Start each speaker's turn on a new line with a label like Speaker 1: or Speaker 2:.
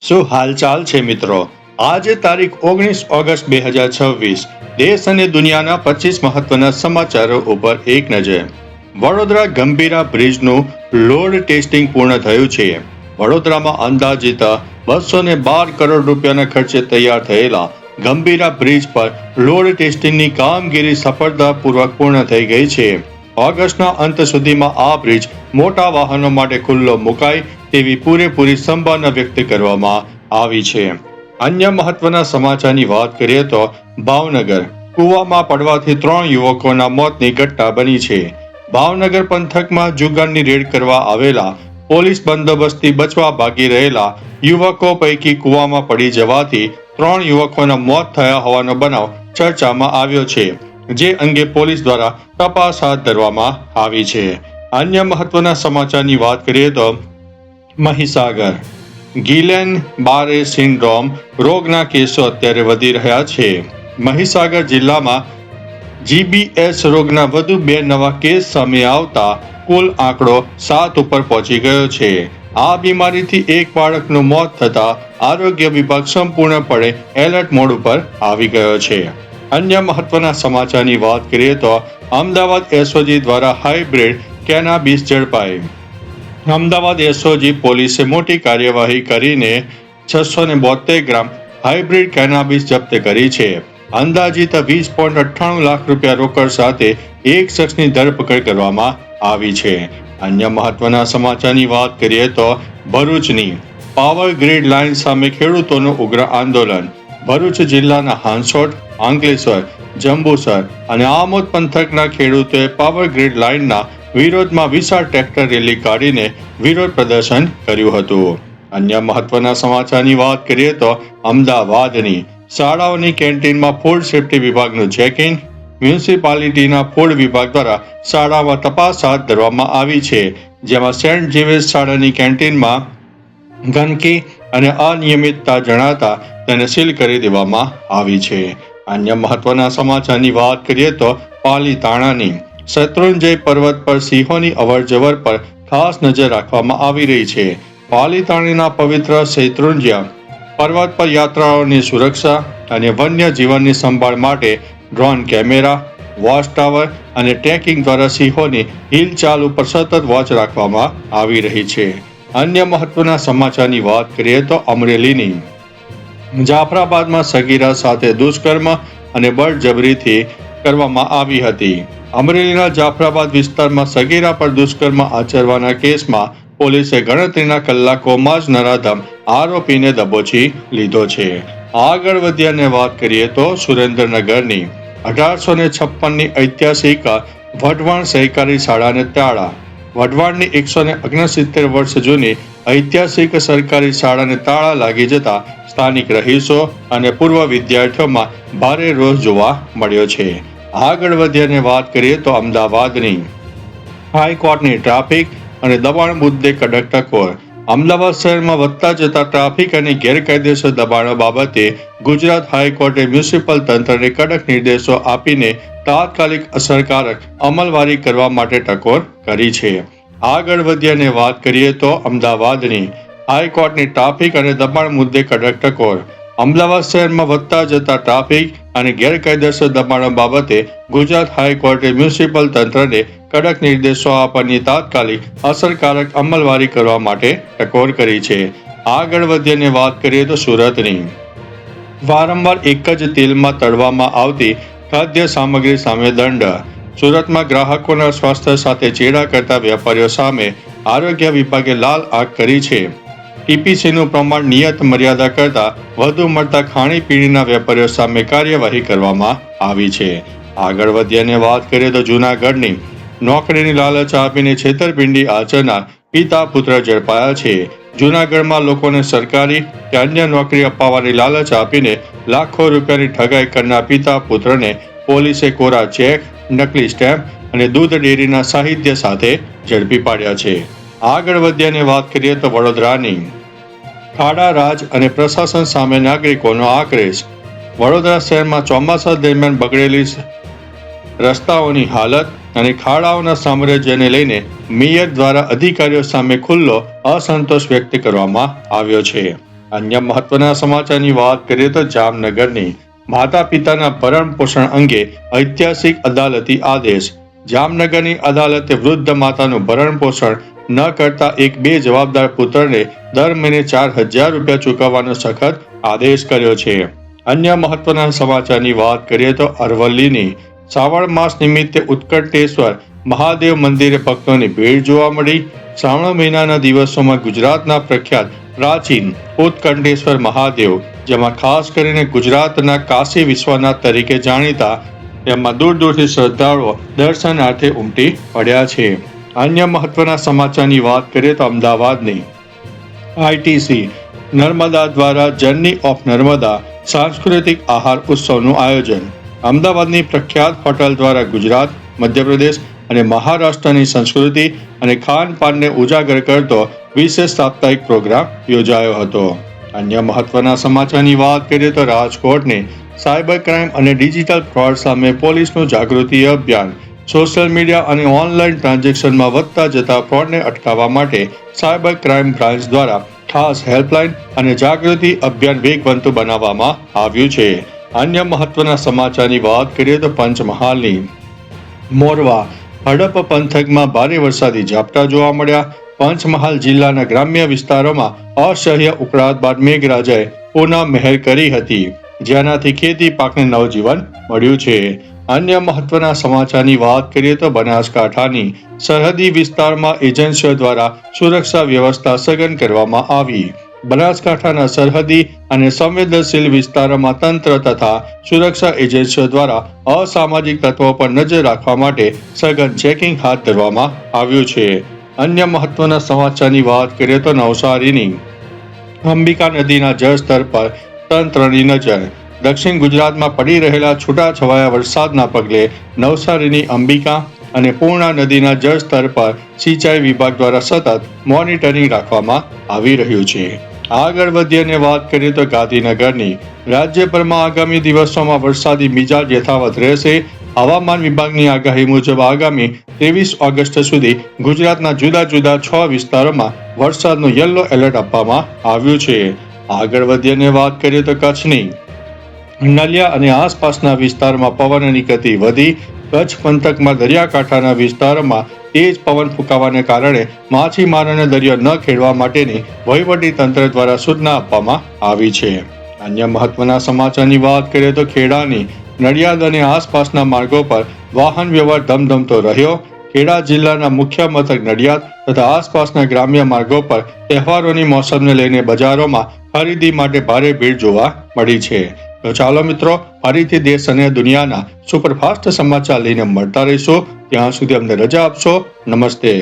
Speaker 1: શું હાલચાલ છે મિત્રો? આજે તારીખ 19 ઓગસ્ટ 2026 દેશ અને દુનિયાના 25 મહત્વના સમાચારો ઉપર એક નજર. વડોદરા ગંભીરા બ્રિજનું લોડ ટેસ્ટિંગ પૂર્ણ થયું છે. વડોદરામાં અંદાજિત 212 કરોડ રૂપિયાના ખર્ચે તૈયાર થયેલા ગંભીરા બ્રિજ પર લોડ ટેસ્ટિંગની કામગીરી સફળતાપૂર્વક પૂર્ણ થઈ ગઈ છે. ઓગસ્ટના અંત સુધીમાં આ બ્રિજ મોટા વાહનો માટે ખુલ્લો મુકાય તેવી પૂરેપૂરી સંભાવના વ્યક્ત કરવામાં આવી છે. અન્ય મહત્વના સમાચારની વાત કરીએ તો ભાવનગર કૂવામાં પડવાથી 3 યુવકોના મોતની ઘટના બની છે. ભાવનગર પંથકમાં જુગારની રેડ કરવા આવેલા પોલીસ બંદોબસ્તથી બચવા ભાગી રહેલા યુવકો પૈકી કૂવામાં પડી જવાથી 3 યુવકોના મોત થયા હોવાનો બનાવ ચર્ચામાં આવ્યો છે, જે અંગે પોલીસ દ્વારા તપાસ હાથ ધરવામાં આવી છે. અન્ય મહત્વના સમાચારની વાત કરીએ તો મહીસાગર ગિલેન બારે સિન્ડ્રોમ રોગના કેસો અત્યારે વધી રહ્યા છે. મહીસાગર જિલ્લામાં જીબીએસ રોગના વધુ 2 નવા કેસ સામે આવતા કુલ આંકડો 7 ઉપર પહોંચી ગયો છે. આ બીમારીથી એક બાળકનું મોત થતા આરોગ્ય વિભાગ સંપૂર્ણપણે એલર્ટ મોડ ઉપર આવી ગયો છે. અન્ય મહત્વના સમાચારની વાત કરીએ તો અમદાવાદ એસઓજી દ્વારા હાઇબ્રિડ કેનાબિસ ઝડપાઈ. અમદાવાદ એસઓજી પોલીસે મોટી કાર્યવાહી કરીને 672 ગ્રામ હાઇબ્રિડ કેનાબિસ જપ્ત કરી છે. અંદાજિત 20.98 લાખ રૂપિયા રોકડ સાથે એક શખ્સની ધરપકડ કરવામાં આવી છે. અન્ય મહત્વના સમાચારની વાત કરીએ તો ભરૂચની પાવર ગ્રીડ લાઇન સામે ખેડૂતોનું ઉગ્ર આંદોલન. ભરૂચ જિલ્લાના હાંસોટ, અંકલેશ્વર, જંબુસર અને આમોદ પંથકના ખેડૂતોએ પાવર ગ્રીડ લાઇનના વિરોધમાં વિશાળ ટ્રેક્ટર રેલી કાઢીને વિરોધ પ્રદર્શન કર્યું હતું. અન્ય મહત્વના સમાચારની વાત કરીએ તો અમદાવાદની શાળાઓની કેન્ટીનમાં ફૂડ સેફ્ટી વિભાગનું ચેકિંગ. મ્યુનિસિપાલિટીના ફૂડ વિભાગ દ્વારા શાળામાં તપાસ હાથ ધરવામાં આવી છે, જેમાં સેન્ટ ઝેવિયર્સ શાળાની કેન્ટીનમાં ગંદકી અને અનિયમિતતા જણાતા તેને સીલ કરી દેવામાં આવી છે. અન્ય મહત્વના સમાચારની વાત કરીએ તો પાલીતાણાની શત્રુંજય પર્વત પર સિંહોની અવરજવર પર ખાસ નજર રાખવામાં આવી રહી છે. પાલીતાણાના પવિત્ર શૈત્રુંજય પર્વત પર યાત્રાળુઓની સુરક્ષા અને વન્ય જીવનની સંભાળ માટે ડ્રોન કેમેરા, વોચ ટાવર અને ટ્રેકિંગ દ્વારા સિંહોની હિલચાલ ઉપર સતત વોચ રાખવામાં આવી રહી છે. અન્ય મહત્વના સમાચારની વાત કરીએ તો અમરેલીની જાફરાબાદમાં સગીરા સાથે દુષ્કર્મ અને બળજબરીથી કરવામાં આવી હતી. અમરેલીના જાફરાબાદ વિસ્તારમાં સગીરા પર દુષ્કર્મ આચરવાના કેસમાં પોલીસે ગણતરીના કલાકોમાં જ નરાધમ આરોપીને દબોચી લીધો છે. આગળ વધ્યાને વાત કરીએ તો સુરેન્દ્રનગરની 1856ની ઐતિહાસિક વઢવાણ સહકારી શાળાને તાળા. વઢવાણની 169 વર્ષ જૂની ઐતિહાસિક સરકારી શાળાને તાળા લાગી જતા સ્થાનિક રહીશો અને પૂર્વ વિદ્યાર્થીઓમાં ભારે રોષ જોવા મળ્યો છે. આગળ વધ્યાને વાત કરીએ તો અમદાવાદની હાઈકોર્ટની ટ્રાફિક અને દબાણ મુદ્દે કડક ટકોર. અમદાવાદ શહેરમાં વધતા જતા ટ્રાફિક અને ગેરકાયદેસર દબાણો બાબતે ગુજરાત હાઈકોર્ટે મ્યુનિસિપલ તંત્રને કડક નિર્દેશો આપીને તાત્કાલિક અસરકારક અમલવારી કરવા માટે ટકોર કરી છે. આગળ વધ્યાને વાત કરીએ તો અમદાવાદની હાઈકોર્ટની ટ્રાફિક અને દબાણ મુદ્દે કડક ટકોર. અમદાવાદ શહેરમાં વધતા જતા ટ્રાફિક અને ગેરકાયદેસર દબાણો બાબતે ગુજરાત હાઈકોર્ટે મ્યુનિસિપલ તંત્રને કડક નિર્દેશો આપવાની તાત્કાલિક અસરકારક અમલવારી કરવા માટે ટકોર કરી છે. આગળ વધ્યાને વાત કરીએ તો સુરતની વારંવાર એક જ તેલમાં તળવામાં આવતી ખાદ્ય સામગ્રી સામે દંડ. સુરતમાં ગ્રાહકોના સ્વાસ્થ્ય સાથે ચેડા કરતા વેપારીઓ સામે આરોગ્ય વિભાગે લાલ આંખ કરી છે. ટીપીસીનું પ્રમાણ નિયત મર્યાદા કરતાં વધુ મળતા ખાણીપીણીના વેપારીઓ સામે કાર્યવાહી કરવામાં આવી છે. આગળ વધ્યાને વાત કરીએ તો જૂનાગઢની નોકરીની લાલચ આપીને છેતરપિંડી આચરનાર પિતા પુત્ર ઝડપાયા છે. જૂનાગઢમાં લોકોને સરકારી કે અન્ય નોકરી અપાવવાની લાલચ આપીને લાખો રૂપિયાની ઠગાઈ કરનાર પિતા પુત્રને પોલીસે કોરા ચેક, નકલી સ્ટેમ્પ અને દૂધ ડેરીના સાહિત્ય સાથે ઝડપી પાડ્યા છે. આગળ વધ્યાને વાત કરીએ તો વડોદરાની ખાડા રાજ અને પ્રશાસન સામે નાગરિકોનો આક્રોશ. વડોદરા શહેરમાં ચોમાસા દરમિયાન બગડેલી રસ્તાઓની હાલત અને ખાડાઓના સામ્રાજ્યને લઈને મેયર દ્વારા અધિકારીઓ સામે ખુલ્લો અસંતોષ વ્યક્ત કરવામાં આવ્યો છે. અન્ય મહત્વના સમાચારની વાત કરીએ તો જામનગરની માતા પિતાના ભરણ પોષણ અંગે ઐતિહાસિક અદાલતી આદેશ. જામનગરની અદાલતે વૃદ્ધ માતાનું ભરણ પોષણ ન કરતા એક બેજવાબદાર પુત્રને દર મહિને 4,000 રૂપિયા ચૂકવવાનો સખત આદેશ કર્યો છે. અન્ય મહત્વના સમાચારની વાત કરીએ તો અરવલ્લીની શ્રાવણ માસ નિમિત્તે ઉત્કંઠેશ્વર મહાદેવ મંદિરે ભક્તોની ભીડ જોવા મળી. શ્રાવણ મહિનાના દિવસોમાં ગુજરાતના પ્રખ્યાત પ્રાચીન ઉત્કંઠેશ્વર મહાદેવ, જેમાં ખાસ કરીને ગુજરાતના કાશી વિશ્વનાથ તરીકે જાણીતા, તેમાં દૂર દૂરથી શ્રદ્ધાળુઓ દર્શનાર્થે ઉમટી પડ્યા છે. અન્ય મહત્વના સમાચારની વાત કરીએ તો અમદાવાદની આઈટીસી નર્મદા દ્વારા જર્ની ઓફ નર્મદા સાંસ્કૃતિક આહાર ઉત્સવનું આયોજન. અમદાવાદની પ્રખ્યાત હોટલ દ્વારા ગુજરાત, મધ્યપ્રદેશ અને મહારાષ્ટ્રની સંસ્કૃતિ અને ખાનપાનને ઉજાગર કરતો વિશેષ સાપ્તાહિક પ્રોગ્રામ યોજાયો હતો. અન્ય મહત્વના સમાચારની વાત કરીએ તો રાજકોટની સાયબર ક્રાઇમ અને ડિજિટલ ફ્રોડ સામે પોલીસનું જાગૃતિ અભિયાન. સોશિયલ મીડિયા અને ઓનલાઈન ટ્રાન્ઝેક્શનમાં વધતા જતા ફ્રોડને અટકાવવા માટે સાયબર ક્રાઇમ બ્રાન્ચ દ્વારા ખાસ હેલ્પલાઇન અને જાગૃતિ અભિયાન વેગવંતુ બનાવવામાં આવ્યું છે. અન્ય મહત્વના સમાચારની વાત કરીએ તો પંચમહાલની મોરવા હડપ પંથકમાં ભારે વરસાદી ઝાપટા જોવા મળ્યા. પંચમહાલ જિલ્લાના ગ્રામ્ય વિસ્તારોમાં અસહ્ય ઉકળાટ બાદ મેઘરાજાએ પુનઃ મહેર કરી હતી, જેનાથી ખેતી પાકને નવજીવન મળ્યું છે. અન્ય મહત્વના સમાચારની વાત કરીએ તો બનાસકાંઠાની સરહદી વિસ્તારમાં એજન્સીઓ દ્વારા સુરક્ષા વ્યવસ્થા સઘન કરવામાં આવી. બનાસકાંઠાના સરહદી અને સંવેદનશીલ વિસ્તારોમાં તંત્ર તથા સુરક્ષા એજન્સીઓ દ્વારા અસામાજિક તત્વો પર નજર રાખવા માટે સઘન ચેકિંગ હાથ ધરવામાં આવ્યું છે. અન્ય મહત્વના સમાચારની વાત કરીએ તો નવસારીની અંબિકા નદીના જળસ્તર પર તંત્રની નજર. દક્ષિણ ગુજરાતમાં પડી રહેલા છૂટાછવાયા વરસાદના પગલે નવસારીની અંબિકા અને પૂર્ણા નદીના જળસ્તર પર સિંચાઈ વિભાગ દ્વારા સતત મોનિટરિંગ રાખવામાં આવી રહ્યું છે. આગળ વધીએ અને વાત કરીએ તો ગાંધીનગરની રાજ્યભરમાં આગામી દિવસોમાં વરસાદી મિજાજ યથાવત રહેશે. હવામાન વિભાગની આગાહી મુજબ આગામી 23 ઓગસ્ટ સુધી ગુજરાતના જુદા જુદા 6 વિસ્તારોમાં વરસાદનું યલો એલર્ટ આપવામાં આવ્યું છે. આગળ વધીએ અને વાત કરીએ તો કચ્છની નલિયા અને આસપાસના વિસ્તારમાં પવનની ગતિ વધી. કચ્છ પંથકમાં દરિયાકાંઠાના વિસ્તારોમાં તેજ પવન ફૂંકાવાને કારણે માછીમારોને દરિયો ન ખેડવા માટેની વહીવટી તંત્ર દ્વારા સૂચના આપવામાં આવી છે. અન્ય મહત્વના સમાચારની વાત કરીએ તો ખેડાની નડિયાદ અને આસપાસના માર્ગો પર વાહન વ્યવહાર ધમધમતો રહ્યો. ખેડા જિલ્લાના મુખ્ય મથક નડિયાદ તથા આસપાસના ગ્રામ્ય માર્ગો પર તહેવારોની મોસમને લઈને બજારોમાં ખરીદી માટે ભારે ભીડ જોવા મળી છે. તો ચાલો મિત્રો, ફરીથી દેશ અને દુનિયાના સુપરફાસ્ટ સમાચાર લઈને મળતા રહીશું. ત્યાં સુધી અમને રજા આપશો. નમસ્તે.